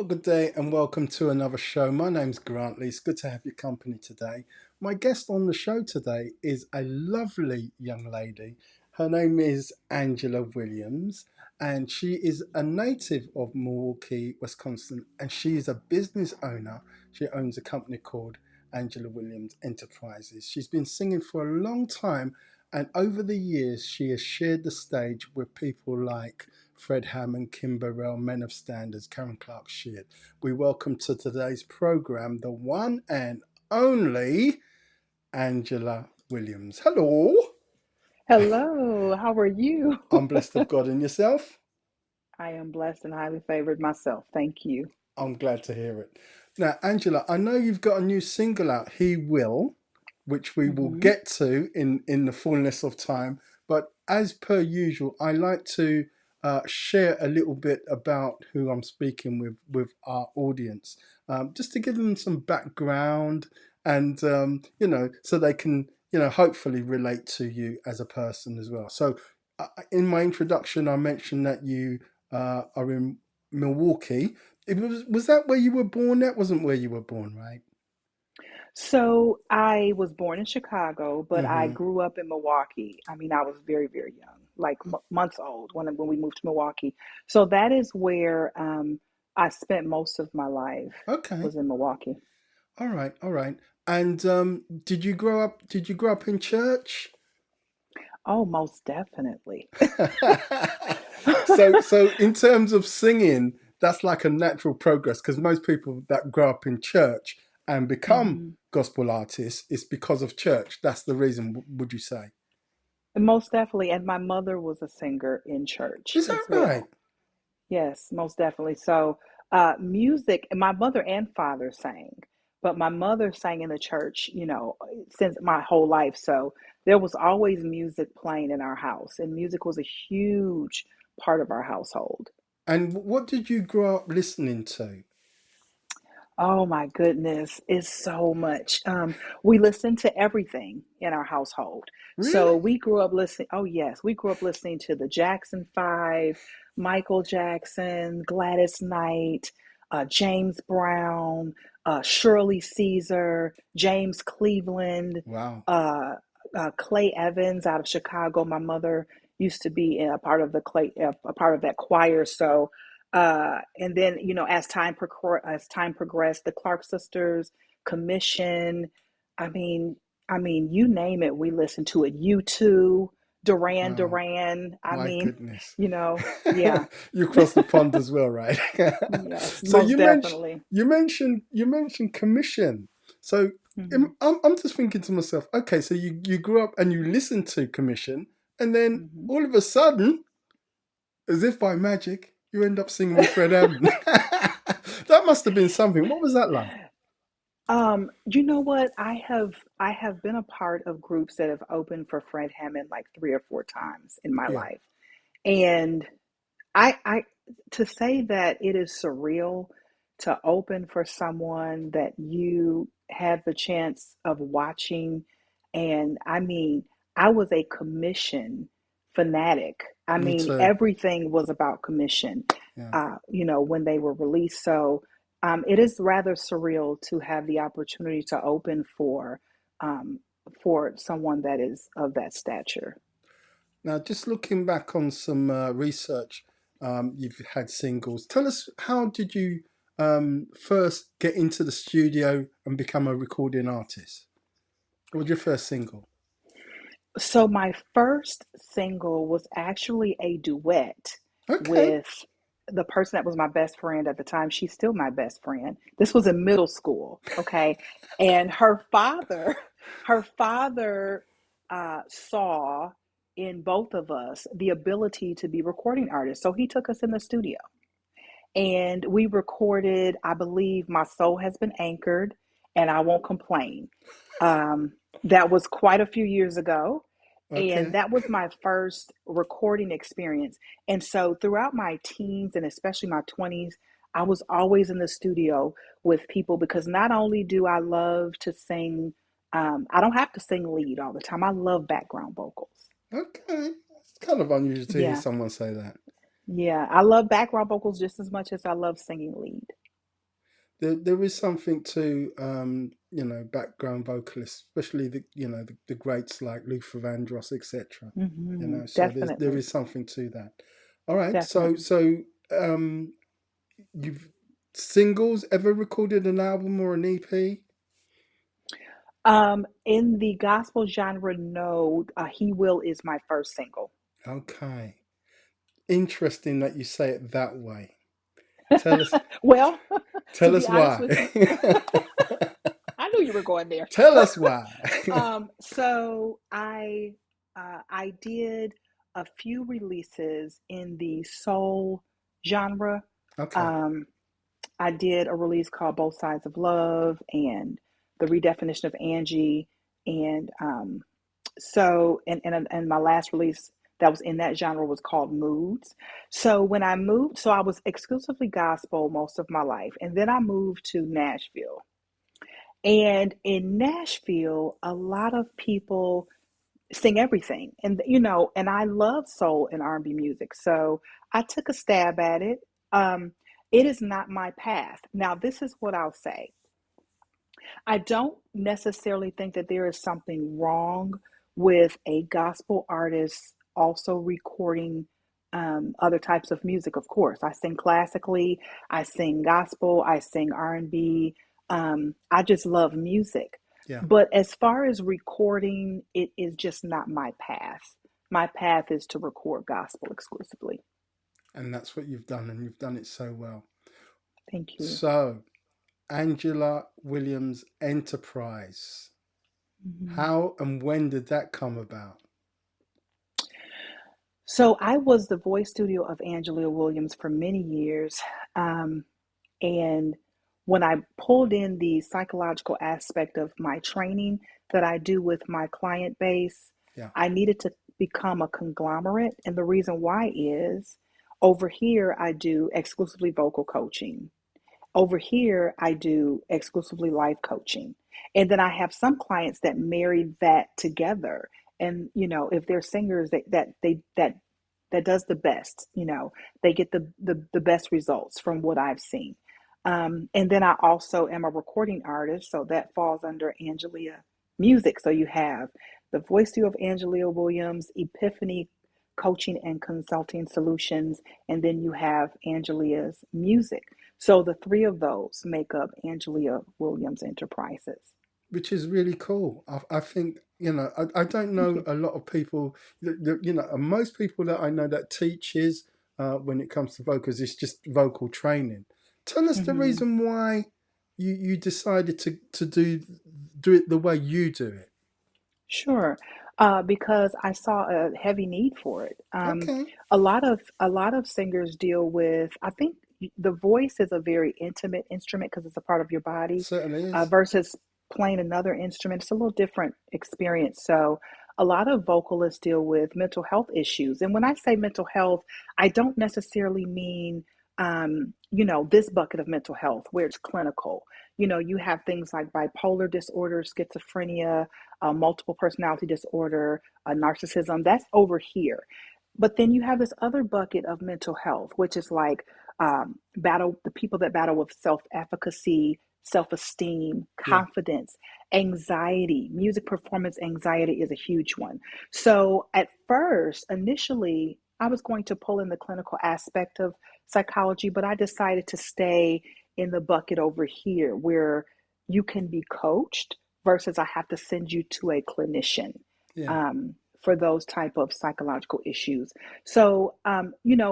Well, good day and welcome to another show. My name's Grantley. It's good to have your company today. My guest on the show today is a lovely young lady. Her name is Angelia Williams, and she is a native of Milwaukee, Wisconsin, and she is a business owner. She owns a company called Angelia Williams Enterprises. She's been singing for a long time, and over the years, she has shared the stage with people like Fred Hammond, Burrell, Men of Standards, Clarke-Sheard. We welcome to today's program the one and only Angelia Williams. Hello. Hello, how are you? I'm blessed of God, and yourself? I am blessed and highly favored myself. Thank you. I'm glad to hear it. Now, Angelia, I know you've got a new single out, He Will, which we will hmm get to in the fullness of time. But as per usual, I like to share a little bit about who I'm speaking with our audience, just to give them some background and, so they can, hopefully relate to you as a person as well. So in my introduction, I mentioned that you are in Milwaukee. Was that where you were born? That wasn't where you were born, right? So I was born in Chicago, but I Mm-hmm. grew up in Milwaukee. I mean, I was very, very young, like months old when we moved to Milwaukee. So that is where I spent most of my life Okay. was in Milwaukee. All right. All right. And did you grow up? Did you grow up in church? Oh, most definitely. So in terms of singing, that's like a natural progress because most people that grow up in church and become hmm gospel artists is because of church. That's the reason, would you say? Most definitely. And my mother was a singer in church Is that as right? well. Yes, most definitely. So, music, and my mother and father sang, but my mother sang in the church, since my whole life. So there was always music playing in our house, and music was a huge part of our household. And what did you grow up listening to? Oh my goodness, it's so much. We listened to everything in our household. Really? So we grew up listening, oh yes, we grew up listening to the Jackson Five, Michael Jackson, Gladys Knight, James Brown, Shirley Caesar, James Cleveland, Wow. uh, Clay Evans out of Chicago. My mother used to be a part of a part of that choir. So and then, as time progressed, the Clark sisters, Commission, I mean, you name it, we listened to it. U2, Duran Wow. Duran. My goodness. Yeah, You crossed the pond as well, right? yes, So most definitely. you mentioned commission. So hmm I'm just thinking to myself, okay, so you grew up and you listened to commission, and then hmm all of a sudden, as if by magic, you end up singing with Fred Hammond. That must have been something. What was that like? You know what? I have been a part of groups that have opened for Fred Hammond like 3 or 4 times in my Yeah. life. And I to say that it is surreal to open for someone that you had the chance of watching, and I was a commission fanatic. I Me mean, too. everything was about commission, Yeah. when they were released. So it is rather surreal to have the opportunity to open um, for someone that is of that stature. Now, just looking back on some research, you've had singles. Tell us, how did you first get into the studio and become a recording artist? What was your first single? So my first single was actually a duet Okay. with the person that was my best friend at the time. She's still my best friend. This was in middle school, okay? And her father saw in both of us the ability to be recording artists. So he took us in the studio and we recorded, I believe, My Soul Has Been Anchored and I Won't Complain. That was quite a few years ago. And Okay. that was my first recording experience. And so throughout my teens and especially my 20s, I was always in the studio with people because not only do I love to sing, I don't have to sing lead all the time. I love background vocals. Okay. It's kind of unusual to hear Yeah. someone say that. Yeah. I love background vocals just as much as I love singing lead. there is something to background vocalists, especially the greats like Luther Vandross, etc. So there Definitely, is something to that. All right, definitely. um, you've singles ever recorded an album or an EP? In the gospel genre, no. He Will is my first single. Okay, interesting that you say it that way. Tell us, Well, to tell be us honest why. with you, I knew you were going there. Tell us why. So I did a few releases in the soul genre. Okay, Um, I did a release called Both Sides of Love and the redefinition of Angie, and and my last release that was in that genre was called Moods. So when I moved, so I was exclusively gospel most of my life, and then I moved to Nashville. And in Nashville, a lot of people sing everything, and and I love soul and R&B music, so I took a stab at it. Um, it is not my path. Now, this is what I'll say. I don't necessarily think that there is something wrong with a gospel artist also recording other types of music. Of course, I sing classically, I sing gospel, I sing R&B. I just love music. yeah, But as far as recording, it is just not my path. My path is to record gospel exclusively. and that's what you've done, and you've done it so well. Thank you. So, Angela Williams Enterprise. Mhm. How and when did that come about? So I was the voice studio of Angelia Williams for many years. Um, and when I pulled in the psychological aspect of my training that I do with my client base, Yeah, I needed to become a conglomerate. And the reason why is over here, I do exclusively vocal coaching. Over here, I do exclusively life coaching. And then I have some clients that marry that together. And if they're singers that does the best, they get the best results from what I've seen. And then I also am a recording artist, so that falls under Angelia Music. So you have the voice duo of Angelia Williams, Epiphany Coaching and Consulting Solutions, and then you have Angelia's Music. So the three of those make up Angelia Williams Enterprises. which is really cool. I think I don't Thank know you. a lot of people. Most people that I know that teaches when it comes to vocals is just vocal training. Tell us the Hmm. reason why you decided to do it the way you do it. Sure. Because I saw a heavy need for it. Okay, A lot of singers deal with. I think the voice is a very intimate instrument because it's a part of your body, certainly is. versus playing another instrument. It's a little different experience. So a lot of vocalists deal with mental health issues, and when I say mental health, I don't necessarily mean this bucket of mental health where it's clinical. You have things like bipolar disorder, schizophrenia, multiple personality disorder, narcissism. That's over here. But then you have this other bucket of mental health, which is like battle the people that battle with self-efficacy, self-esteem, Yeah, confidence, anxiety. Music performance anxiety is a huge one. So at first, initially, I was going to pull in the clinical aspect of psychology, but I decided to stay in the bucket over here where you can be coached versus I have to send you to a clinician yeah. um, for those type of psychological issues. So,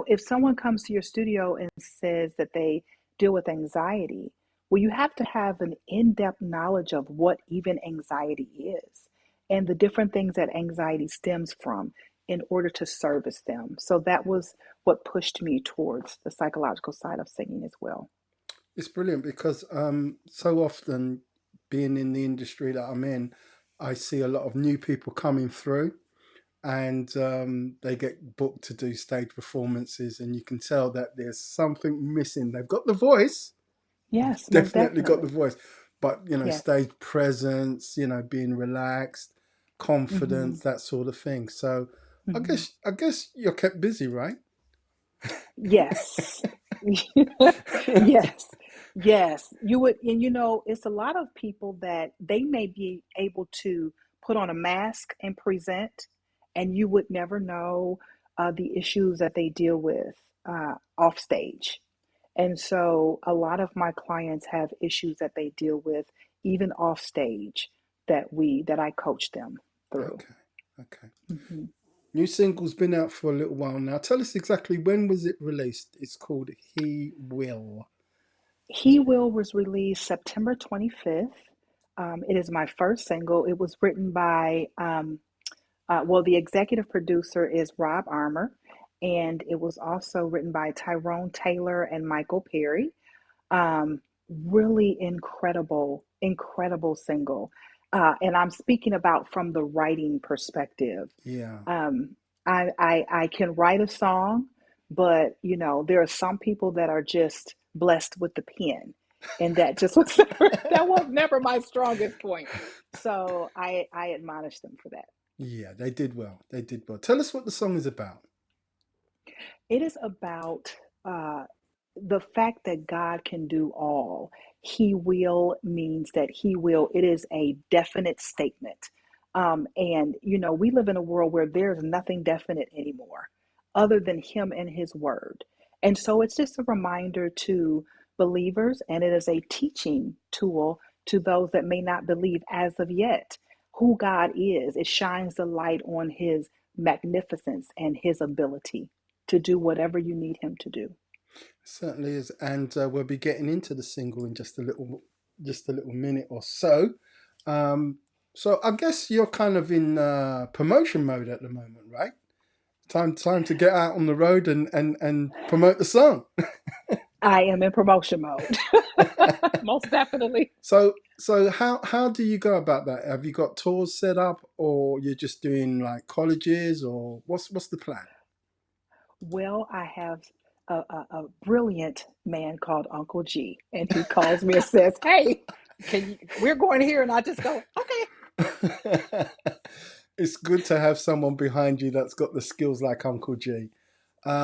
if someone comes to your studio and says that they deal with anxiety, well, you have to have an in-depth knowledge of what even anxiety is and the different things that anxiety stems from in order to service them. So that was what pushed me towards the psychological side of singing as well. It's brilliant because so often being in the industry that I'm in, I see a lot of new people coming through and they get booked to do stage performances, and you can tell that there's something missing. They've got the voice, Yes, most definitely got the definitely. voice, but Yes. stage presence, being relaxed, Hmm. confidence, that sort of thing. So Hmm. I guess you're kept busy, right? Yes. Yes. Yes, you would, and it's a lot of people that they may be able to put on a mask and present, and you would never know the issues that they deal with off stage. And so a lot of my clients have issues that they deal with even off stage that I coach them through. Okay, okay. hmm New single's been out for a little while now. Tell us exactly when was it released? It's called He Will. He Will was released September 25th. It is my first single. It was written by well, the executive producer is Rob Armour, and it was also written by Tyrone Taylor and Michael Perry. Um, Really incredible, incredible single. And I'm speaking about from the writing perspective. Yeah. Um, I can write a song, but there are some people that are just blessed with the pen, and that just was that was never my strongest point. So I admonish them for that. Yeah, they did well. They did well. Tell us what the song is about. It is about uh, the fact that God can do all. He will means that He will. It is a definite statement. And, we live in a world where there's nothing definite anymore other than Him and His Word. And so it's just a reminder to believers, and it is a teaching tool to those that may not believe as of yet who God is. It shines the light on His magnificence and His ability to do whatever you need Him to do. Certainly is, and we'll be getting into the single in just a little minute or so. Um, so I guess you're kind of in promotion mode at the moment, right? Time to get out on the road and promote the song. I am in promotion mode. Most definitely. So how do you go about that? Have you got tours set up, or you're just doing like colleges, or what's the plan? Well, I have a brilliant man called Uncle G, and he calls me and says, "Hey, we're going here," and I just go, "Okay." It's good to have someone behind you that's got the skills like Uncle G.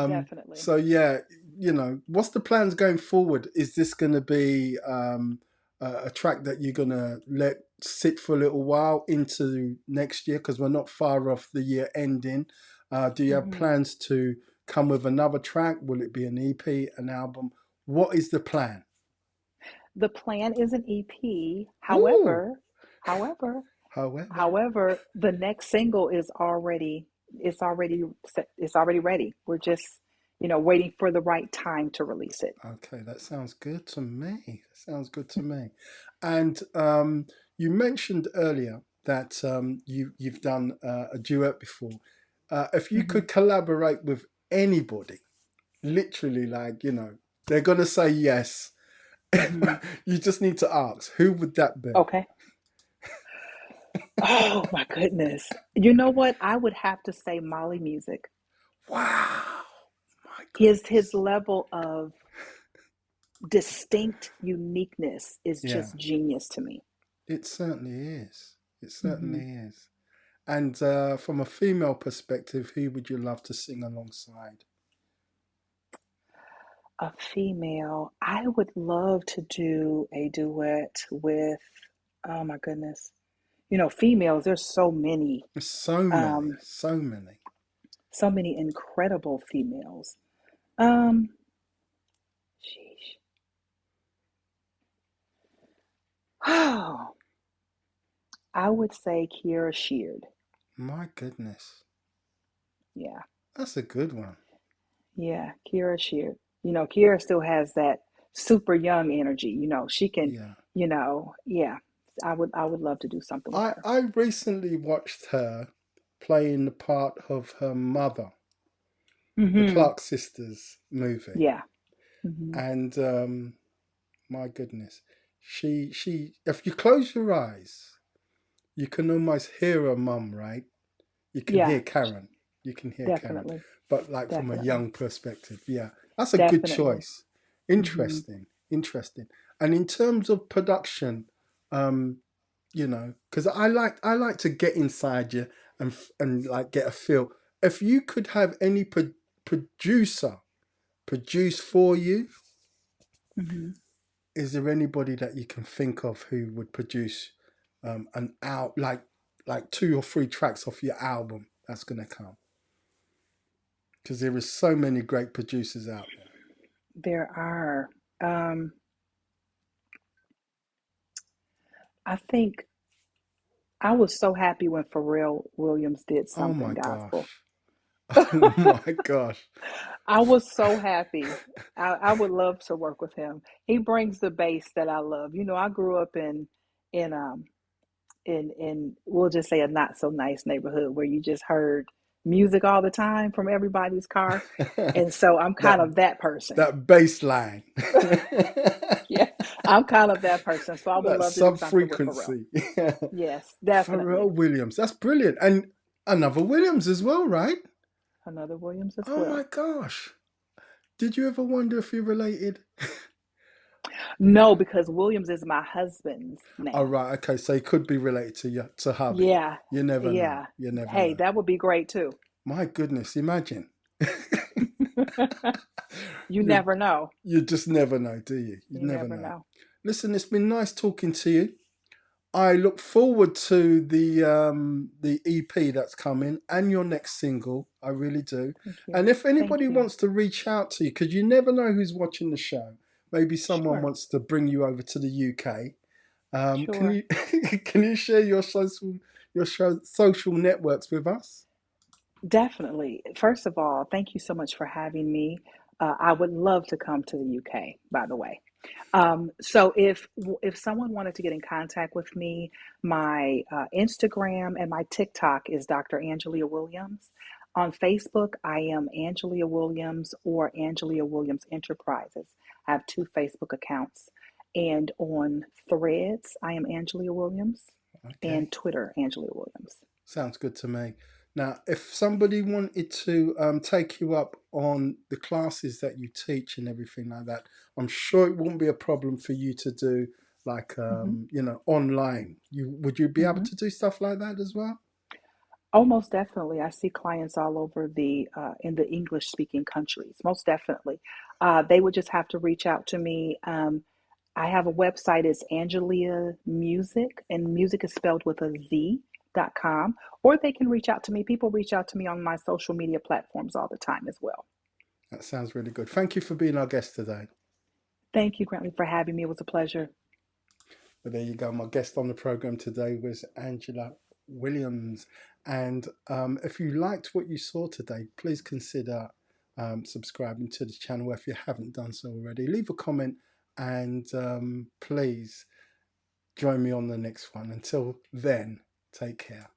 Definitely. So yeah, what's the plans going forward? Is this going to be a track that you're going to let sit for a little while into next year? Because we're not far off the year ending. Do you have hmm plans to come with another track? Will it be an EP, an album? What is the plan? The plan is an EP. Ooh, However, however, However, the next single is already it's already ready. We're just, waiting for the right time to release it. okay, that sounds good to me. That sounds good to me. And you mentioned earlier that you've done a duet before. If you hmm could collaborate with anybody, literally, they're gonna say yes. hmm You just need to ask, who would that be? Okay. Oh my goodness. You know what? I would have to say Molly Music. Wow, my His goodness. level of distinct uniqueness is Yeah, just genius to me. it certainly is. It hmm certainly is. And from a female perspective, who would you love to sing alongside? A female, I would love to do a duet with, oh my goodness. Females, there's so many, There's so many, um, so many. so many incredible females. Um, sheesh. Oh, I would say Kiera Sheard. My goodness. Yeah, That's a good one. yeah, Kiera Sheard. Kiera still has that super young energy. She can, Yeah. yeah. I would love to do something with her. I recently watched her playing the part of her mother, the hmm Clark sisters movie. Yeah. hmm And my goodness. If you close your eyes, you can almost hear her mum, right? You can Yeah, hear Karen. You can hear Karen. definitely, But like from a definitely, young perspective, yeah. That's a good definitely. choice. hmm Interesting. Interesting. And in terms of production, um, because I like to get inside you and like get a feel. If you could have any producer produce for you, hmm is there anybody that you can think of who would produce an out like 2 or 3 tracks off your album that's going to come? Because there is so many great producers out there. There are. Um, I think I was so happy when Pharrell Williams did Oh something my gospel. gosh. Oh my gosh. I was so happy. I would love to work with him. He brings the bass that I love. I grew up in we'll just say a not so nice neighborhood where you just heard music all the time from everybody's car. And so I'm kind that of that person. that bass line. Yeah, I'm kind of that person. So I would That love to do sub something with Pharrell. frequency. Yes, Pharrell definitely. Williams. That's brilliant. And another Williams as well, right? Another Williams as Oh my well. gosh. Did you ever wonder if you're related? No, because Williams is my husband's Oh name. right, okay. So he could be related to hubby. Yeah, You never know. yeah. You never Hey, know. that would be great too. My goodness, imagine. You you never know. you just never know, do you? You You never never know. know. Listen, it's been nice talking to you. I look forward to the EP that's coming and your next single. I really do. Thank you. And if Thank anybody you. wants to reach out to you, because you never know who's watching the show. Maybe someone Sure. wants to bring you over to the UK. Can Sure. you can you share your social networks with us? Definitely. First of all, thank you so much for having me. I would love to come to the UK, by the way. So if someone wanted to get in contact with me, my Instagram and my TikTok is Dr. Angelia Williams. On Facebook, I am Angelia Williams or Angelia Williams Enterprises. I have 2 Facebook accounts. And on Threads, I am Angelia Williams, Okay, and Twitter, Angelia Williams. sounds good to me. Now, if somebody wanted to take you up on the classes that you teach and everything like that, I'm sure it won't be a problem for you to do like hmm online. Would you be able hmm to do stuff like that as well? Oh, most definitely. I see clients all over the in the English speaking countries. Most definitely. They would just have to reach out to me. I have a website, it's Angelia Music, and music is spelled with a Z.com. Or they can reach out to me. People reach out to me on my social media platforms all the time as well. That sounds really good. Thank you for being our guest today. Thank you, Grantley, for having me. It was a pleasure. But there you go. My guest on the program today was Angela Williams. And if you liked what you saw today, please consider subscribing to the channel if you haven't done so already. Leave a comment and please join me on the next one. Until then, take care.